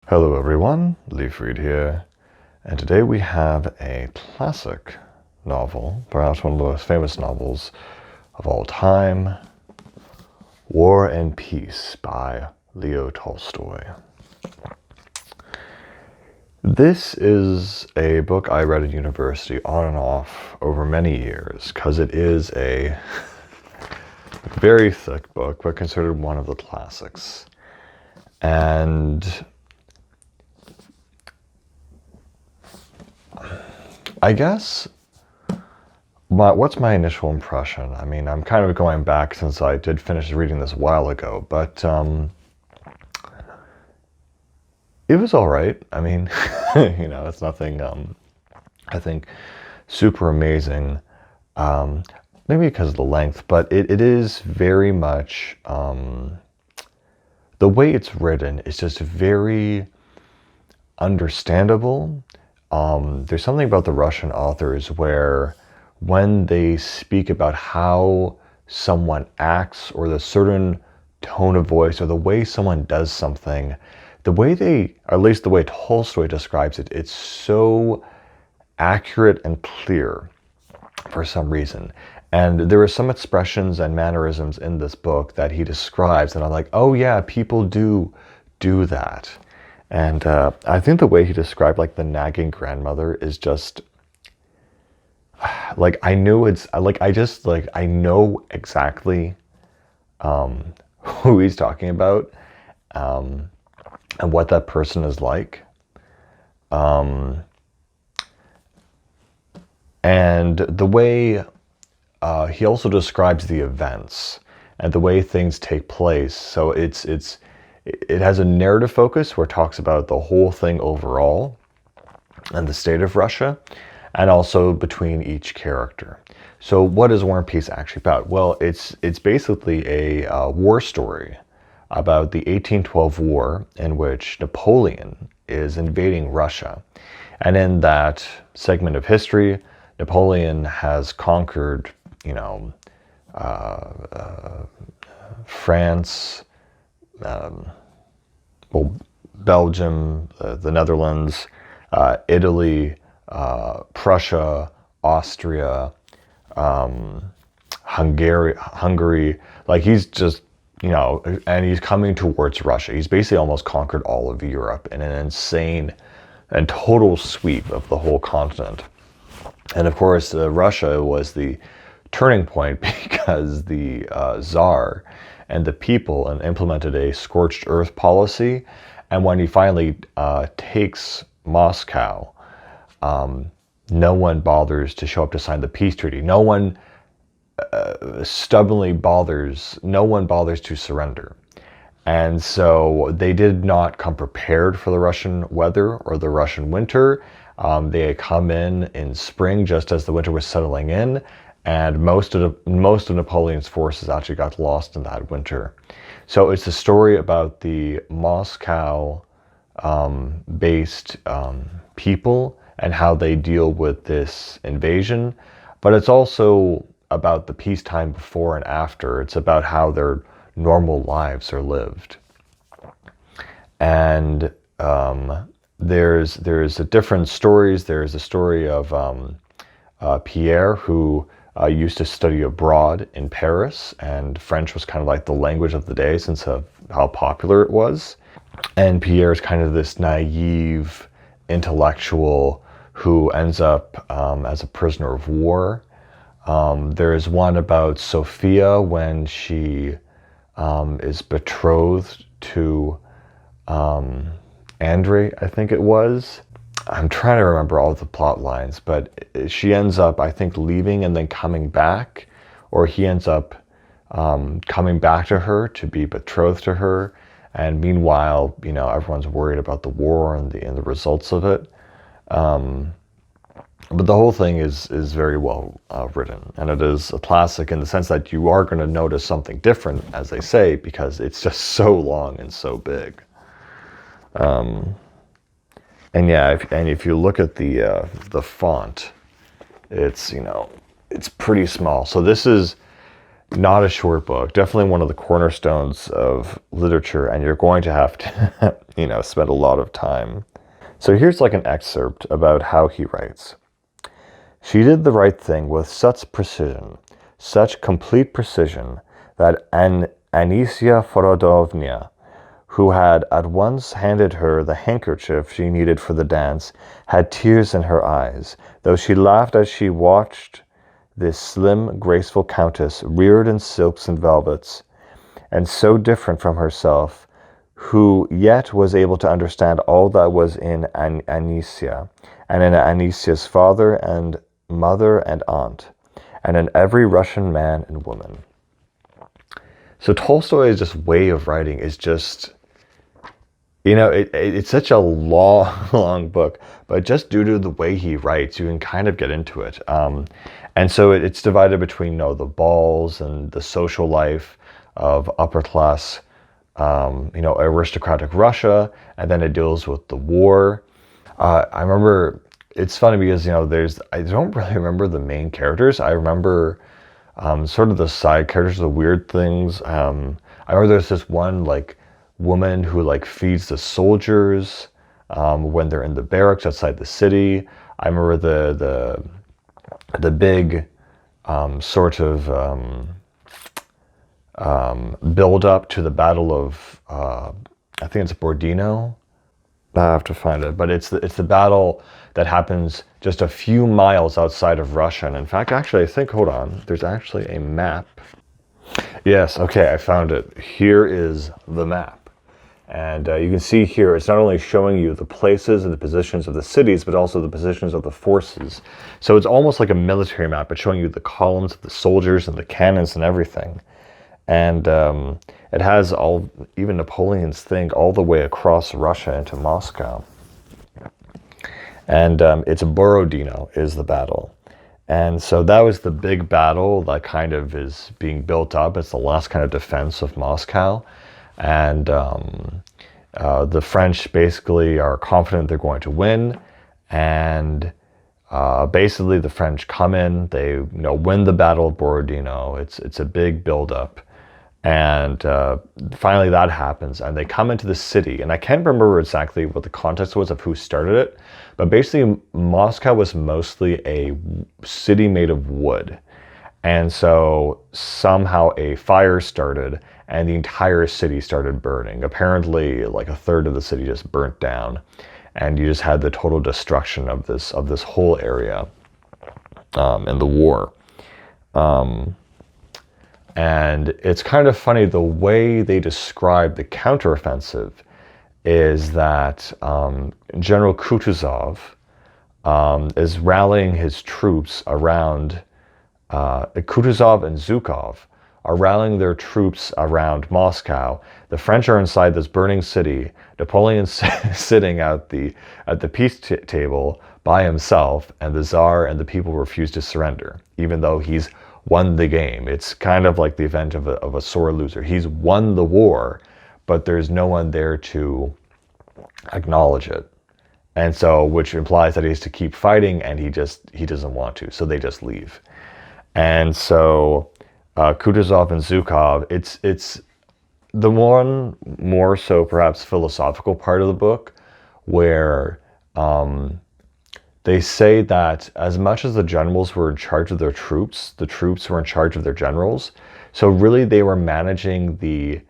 Hello everyone, Leaf Reed here, and today we have a classic novel, perhaps one of the most famous novels of all time, War and Peace by Leo Tolstoy. This is a book I read at university on and off over many years, because it is a very thick book, but considered one of the classics. And I guess, what's my initial impression? I mean, I'm kind of going back since I did finish reading this a while ago, but it was all right. I mean, it's nothing, I think, super amazing, maybe because of the length, but it is very much, the way it's written is just very understandable. There's something about the Russian authors where when they speak about how someone acts or the certain tone of voice or the way someone does something, the way they, or at least the way Tolstoy describes it, it's so accurate and clear for some reason. And there are some expressions and mannerisms in this book that he describes, and I'm like, oh yeah, people do that. And I think the way he described like the nagging grandmother is just like, I know exactly who he's talking about, and what that person is like. And the way he also describes the events and the way things take place. So it has a narrative focus where it talks about the whole thing overall and the state of Russia, and also between each character. So what is War and Peace actually about? Well, it's basically a war story about the 1812 war in which Napoleon is invading Russia. And in that segment of history, Napoleon has conquered, France, Belgium, the Netherlands, Italy, Prussia, Austria, Hungary. Like, he's just, and he's coming towards Russia. He's basically almost conquered all of Europe in an insane and total sweep of the whole continent. And of course, Russia was the turning point because the Tsar and the people implemented a scorched earth policy. And when he finally takes Moscow, no one bothers to show up to sign the peace treaty. No one no one bothers to surrender. And so they did not come prepared for the Russian weather or the Russian winter. They had come in spring just as the winter was settling in, and most of Napoleon's forces actually got lost in that winter. So it's a story about the Moscow based people and how they deal with this invasion, but it's also about the peacetime before and after. It's about how their normal lives are lived. And there's different stories. There's a story of Pierre, who used to study abroad in Paris, and French was kind of like the language of the day since of how popular it was. And Pierre is kind of this naive intellectual who ends up as a prisoner of war. There's one about Sophia when she is betrothed to Andrei, I think it was. I'm trying to remember all the plot lines, but she ends up, I think, leaving and then coming back, or he ends up coming back to her to be betrothed to her. And meanwhile, everyone's worried about the war and the results of it. But the whole thing is very well written, and it is a classic in the sense that you are going to notice something different, as they say, because it's just so long and so big. And yeah, if you look at the font, it's it's pretty small. So this is Not a short book, definitely one of the cornerstones of literature, and you're going to have to, spend a lot of time. So here's like an excerpt about how he writes. She did the right thing with such precision, such complete precision, that Anisia Forodovna, who had at once handed her the handkerchief she needed for the dance, had tears in her eyes, though she laughed as she watched this slim, graceful countess, reared in silks and velvets, and so different from herself, who yet was able to understand all that was in Anisia, and in Anisia's father and mother and aunt, and in every Russian man and woman. So Tolstoy's just way of writing is just, it's such a long, long book, but just due to the way he writes, you can kind of get into it. And so it's divided between, the balls and the social life of upper class, aristocratic Russia, and then it deals with the war. I remember, it's funny because, I don't really remember the main characters. I remember sort of the side characters, the weird things. I remember there's this one, woman who, feeds the soldiers when they're in the barracks outside the city. I remember the big sort of build up to the Battle of, I think it's Borodino. I have to find it, but it's the battle that happens just a few miles outside of Russia. And in fact, actually, I think, hold on, there's actually a map. Yes, okay, I found it. Here is the map. And you can see here, it's not only showing you the places and the positions of the cities, but also the positions of the forces. So it's almost like a military map. It's showing you the columns of the soldiers and the cannons and everything. And it has even Napoleon's thing all the way across Russia into Moscow. And it's Borodino is the battle. And so that was the big battle that kind of is being built up. It's the last kind of defense of Moscow. And the French basically are confident they're going to win. And basically the French come in, they win the Battle of Borodino. It's a big buildup. And finally that happens, and they come into the city. And I can't remember exactly what the context was of who started it, but basically Moscow was mostly a city made of wood. And so somehow a fire started and the entire city started burning. Apparently like a third of the city just burnt down, and you just had the total destruction of this whole area in the war. And it's kind of funny, the way they describe the counteroffensive is that General Kutuzov is rallying his troops around, Kutuzov and Zhukov are rallying their troops around Moscow. The French are inside this burning city. Napoleon's sitting at the peace table by himself, and the Tsar and the people refuse to surrender, even though he's won the game. It's kind of like the event of a sore loser. He's won the war, but there's no one there to acknowledge it. And so, which implies that he has to keep fighting, and he doesn't want to, so they just leave. And so Kutuzov and Zhukov, it's the one more so perhaps philosophical part of the book, where they say that as much as the generals were in charge of their troops, the troops were in charge of their generals. So really they were managing the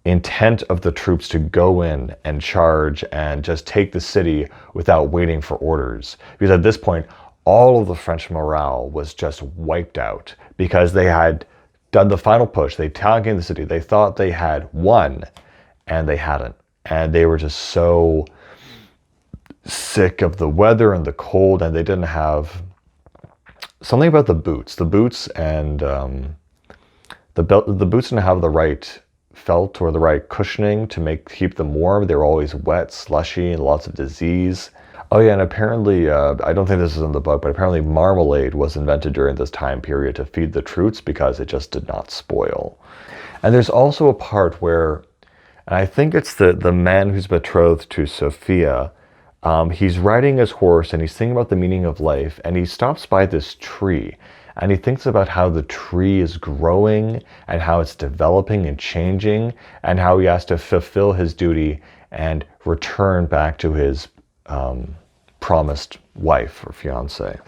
intent of the troops to go in and charge and just take the city without waiting for orders. Because at this point, all of the French morale was just wiped out because they had done the final push. They tagged the city. They thought they had won, and they hadn't. And they were just so sick of the weather and the cold, and they didn't have something about the boots. The boots and the boots didn't have the right felt or the right cushioning to keep them warm. They were always wet, slushy, and lots of disease. Oh yeah, and apparently, I don't think this is in the book, but apparently marmalade was invented during this time period to feed the troops because it just did not spoil. And there's also a part where, and I think it's the man who's betrothed to Sophia, he's riding his horse and he's thinking about the meaning of life, and he stops by this tree. and he thinks about how the tree is growing and how it's developing and changing, and how he has to fulfill his duty and return back to his promised wife or fiance.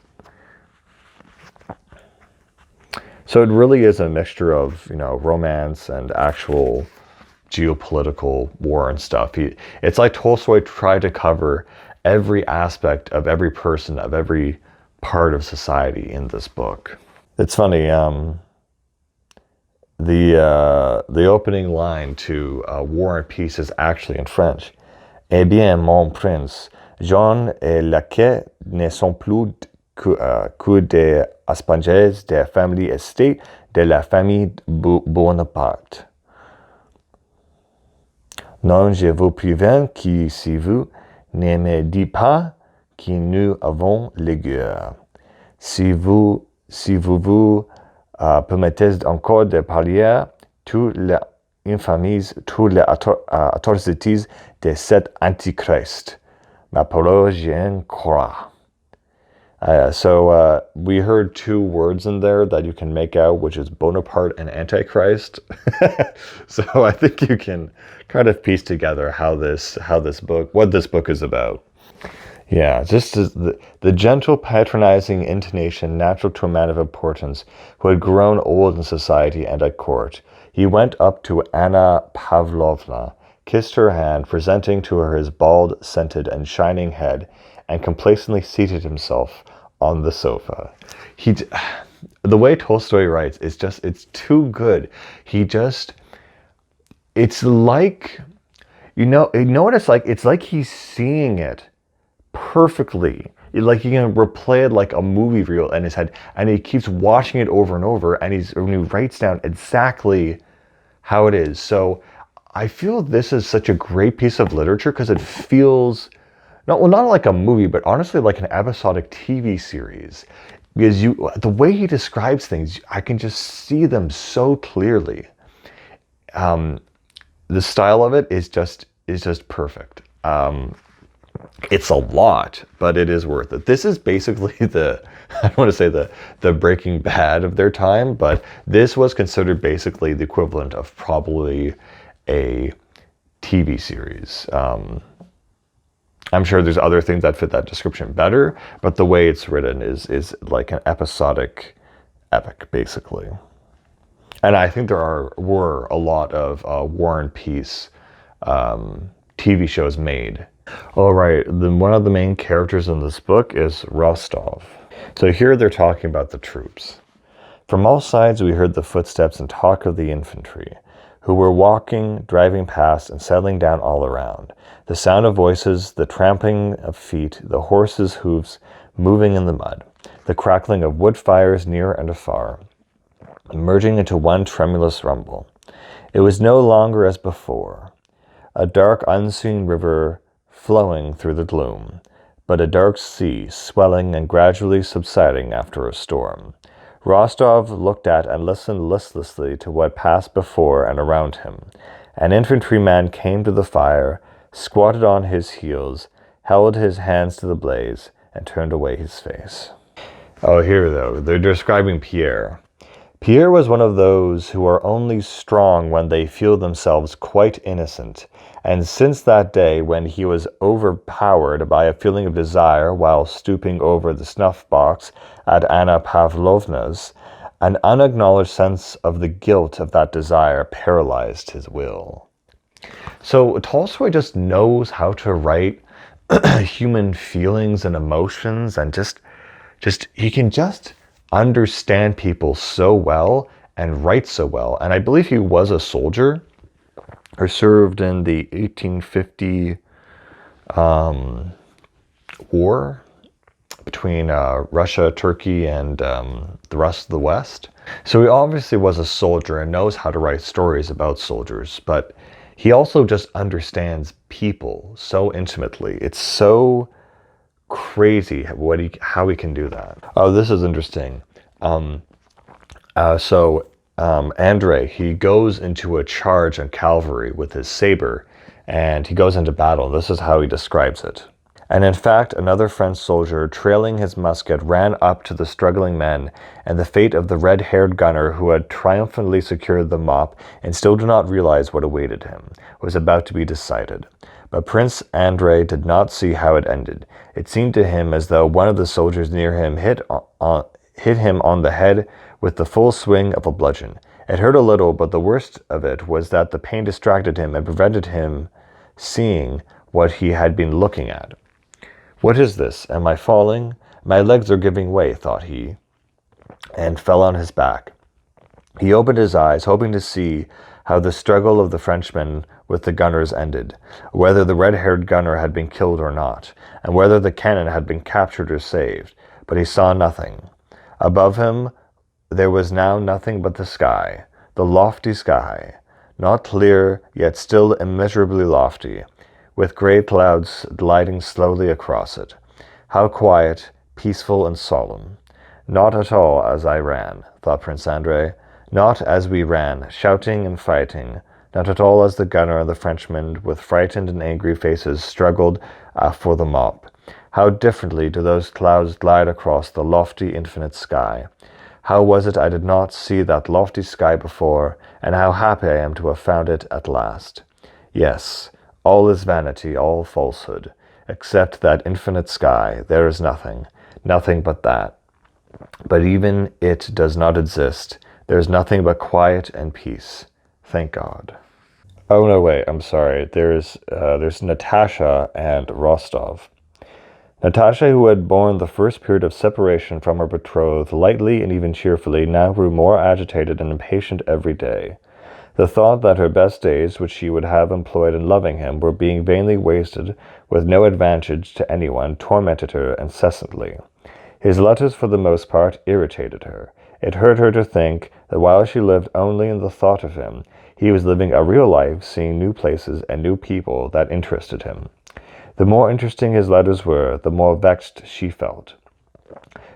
So it really is a mixture of, romance and actual geopolitical war and stuff. It's like Tolstoy tried to cover every aspect of every person, of every part of society in this book. It's funny, the opening line to War and Peace is actually in French. Eh bien, mon prince, Jean et Laquais ne sont plus que des aspenges de famille estate de la famille Bonaparte. Non, je vous préviens que si vous ne me dites pas que nous avons les guerres, si vous permettez encore de parler toutes les infamies, toutes les atrocités de cet antichrist, ma parole j'en crois. So we heard two words in there that you can make out, which is Bonaparte and Antichrist. So I think you can kind of piece together what this book is about. Yeah, just the gentle, patronizing intonation natural to a man of importance who had grown old in society and at court. He went up to Anna Pavlovna, kissed her hand, presenting to her his bald, scented, and shining head, and complacently seated himself on the sofa. The way Tolstoy writes is it's too good. It's like, you know what it's like? It's like he's seeing it perfectly. Like he can replay it like a movie reel in his head, and he keeps watching it over and over, and he writes down exactly how it is. So I feel this is such a great piece of literature because it feels not like a movie, but honestly like an episodic TV series. Because the way he describes things, I can just see them so clearly. The style of it is just perfect. It's a lot, but it is worth it. This is basically I don't want to say the Breaking Bad of their time, but this was considered basically the equivalent of probably a TV series. I'm sure there's other things that fit that description better, but the way it's written is like an episodic epic, basically. And I think there were a lot of War and Peace TV shows made. All right, one of the main characters in this book is Rostov. So here they're talking about the troops. From all sides we heard the footsteps and talk of the infantry, who were walking, driving past, and settling down all around. The sound of voices, the tramping of feet, the horses' hoofs moving in the mud, the crackling of wood fires near and afar, merging into one tremulous rumble. It was no longer as before, a dark unseen river flowing through the gloom, but a dark sea swelling and gradually subsiding after a storm. Rostov looked at and listened listlessly to what passed before and around him. An infantryman came to the fire, squatted on his heels, held his hands to the blaze, and turned away his face. Oh, here though, they're describing Pierre. Pierre was one of those who are only strong when they feel themselves quite innocent, and since that day when he was overpowered by a feeling of desire while stooping over the snuff-box at Anna Pavlovna's, an unacknowledged sense of the guilt of that desire paralyzed his will. So Tolstoy just knows how to write human feelings and emotions, and just he can just understand people so well and write so well. And I believe he was a soldier or served in the 1850 war between Russia, Turkey, and the rest of the West. So he obviously was a soldier and knows how to write stories about soldiers, but he also just understands people so intimately. It's so crazy how he can do that. Oh, this is interesting. Andrei, he goes into a charge on cavalry with his saber, and he goes into battle. This is how he describes it. And in fact, another French soldier, trailing his musket, ran up to the struggling men, and the fate of the red-haired gunner who had triumphantly secured the mop and still did not realize what awaited him, was about to be decided. But Prince Andrei did not see how it ended. It seemed to him as though one of the soldiers near him hit him on the head with the full swing of a bludgeon. It hurt a little, but the worst of it was that the pain distracted him and prevented him seeing what he had been looking at. "What is this? Am I falling? My legs are giving way," thought he, and fell on his back. He opened his eyes, hoping to see how the struggle of the Frenchmen with the gunners ended, whether the red-haired gunner had been killed or not, and whether the cannon had been captured or saved. But he saw nothing. Above him there was now nothing but the sky, the lofty sky, not clear, yet still immeasurably lofty, with grey clouds gliding slowly across it. How quiet, peaceful, and solemn. Not at all as I ran, thought Prince Andrei. Not as we ran, shouting and fighting. Not at all as the gunner and the Frenchmen, with frightened and angry faces, struggled for the mop. How differently do those clouds glide across the lofty, infinite sky. How was it I did not see that lofty sky before, and how happy I am to have found it at last. Yes, all is vanity, all falsehood. Except that infinite sky, there is nothing, nothing but that. But even it does not exist. There is nothing but quiet and peace. Thank God. Oh no, wait, I'm sorry. There's Natasha and Rostov. Natasha, who had borne the first period of separation from her betrothed lightly and even cheerfully, now grew more agitated and impatient every day. The thought that her best days, which she would have employed in loving him, were being vainly wasted with no advantage to anyone, tormented her incessantly. His letters, for the most part, irritated her. It hurt her to think that while she lived only in the thought of him, he was living a real life, seeing new places and new people that interested him. The more interesting his letters were, the more vexed she felt.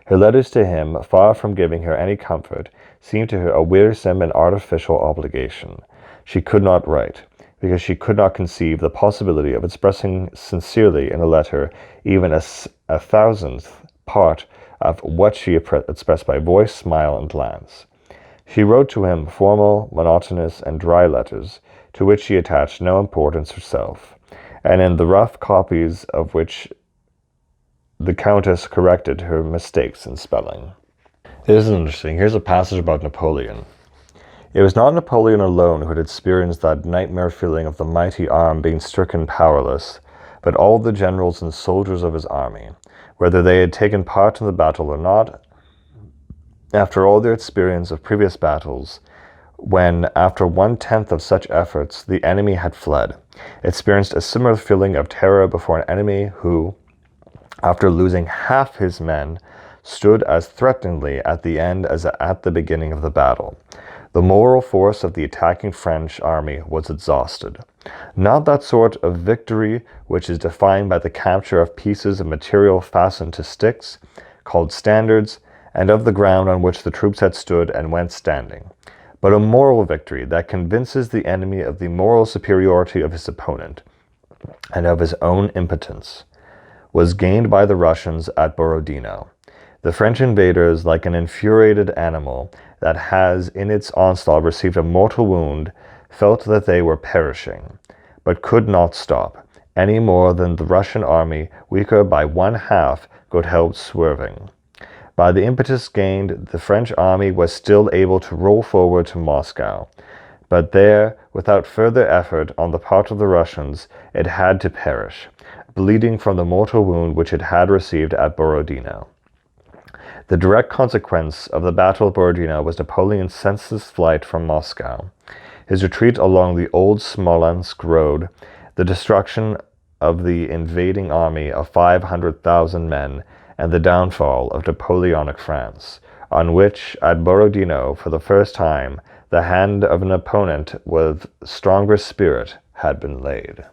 Her letters to him, far from giving her any comfort, seemed to her a wearisome and artificial obligation. She could not write, because she could not conceive the possibility of expressing sincerely in a letter even a thousandth part of what she expressed by voice, smile, and glance. She wrote to him formal, monotonous, and dry letters, to which she attached no importance herself, and in the rough copies of which the Countess corrected her mistakes in spelling. This is interesting. Here's a passage about Napoleon. It was not Napoleon alone who had experienced that nightmare feeling of the mighty arm being stricken powerless, but all the generals and soldiers of his army, whether they had taken part in the battle or not. After all their experience of previous battles, when, after 1/10 of such efforts, the enemy had fled, experienced a similar feeling of terror before an enemy who, after losing half his men, stood as threateningly at the end as at the beginning of the battle. The moral force of the attacking French army was exhausted. Not that sort of victory which is defined by the capture of pieces of material fastened to sticks, called standards, and of the ground on which the troops had stood and went standing, but a moral victory that convinces the enemy of the moral superiority of his opponent and of his own impotence, was gained by the Russians at Borodino. The French invaders, like an infuriated animal that has in its onslaught received a mortal wound, felt that they were perishing, but could not stop, any more than the Russian army, weaker by 1/2, could help swerving. By the impetus gained, the French army was still able to roll forward to Moscow, but there, without further effort on the part of the Russians, it had to perish, bleeding from the mortal wound which it had received at Borodino. The direct consequence of the Battle of Borodino was Napoleon's senseless flight from Moscow, his retreat along the old Smolensk road, the destruction of the invading army of 500,000 men, and the downfall of Napoleonic France, on which, at Borodino, for the first time, the hand of an opponent with stronger spirit had been laid.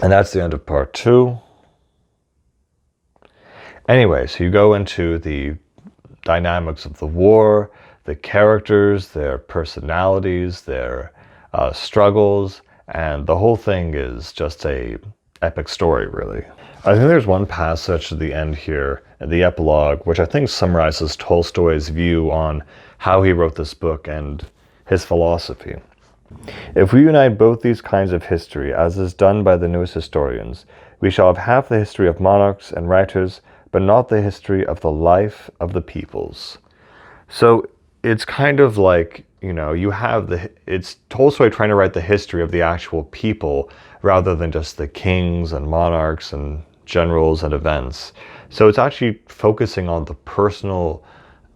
And that's the end of part 2. Anyway, so you go into the dynamics of the war, the characters, their personalities, their struggles, and the whole thing is just a epic story, really. I think there's one passage at the end here, the epilogue, which I think summarizes Tolstoy's view on how he wrote this book and his philosophy. If we unite both these kinds of history, as is done by the newest historians, we shall have half the history of monarchs and writers, but not the history of the life of the peoples. So it's kind of like, you have it's Tolstoy trying to write the history of the actual people rather than just the kings and monarchs and generals and events. So it's actually focusing on the personal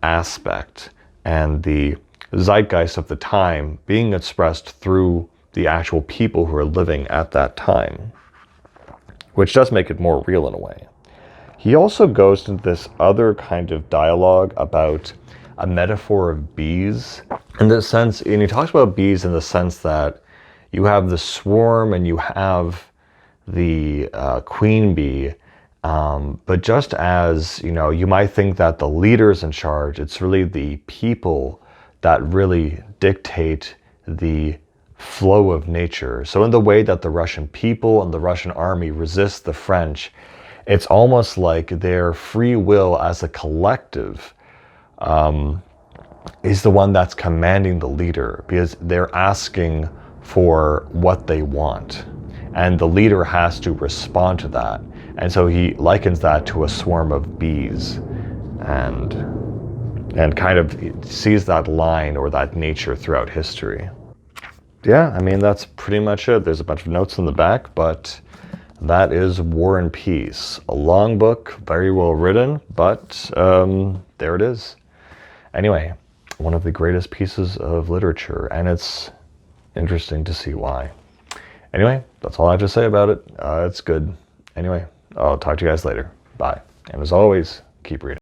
aspect and the zeitgeist of the time being expressed through the actual people who are living at that time, which does make it more real in a way. He also goes into this other kind of dialogue about a metaphor of bees in the sense, and he talks about bees in the sense that you have the swarm and you have the queen bee, but just as you might think that the leader's in charge, it's really the people that really dictate the flow of nature. So in the way that the Russian people and the Russian army resist the French, it's almost like their free will as a collective is the one that's commanding the leader, because they're asking for what they want. And the leader has to respond to that. And so he likens that to a swarm of bees and kind of sees that line or that nature throughout history. Yeah, I mean, that's pretty much it. There's a bunch of notes in the back, but that is War and Peace. A long book, very well written, but there it is. Anyway, one of the greatest pieces of literature, and it's interesting to see why. Anyway, that's all I have to say about it. It's good. Anyway, I'll talk to you guys later. Bye. And as always, keep reading.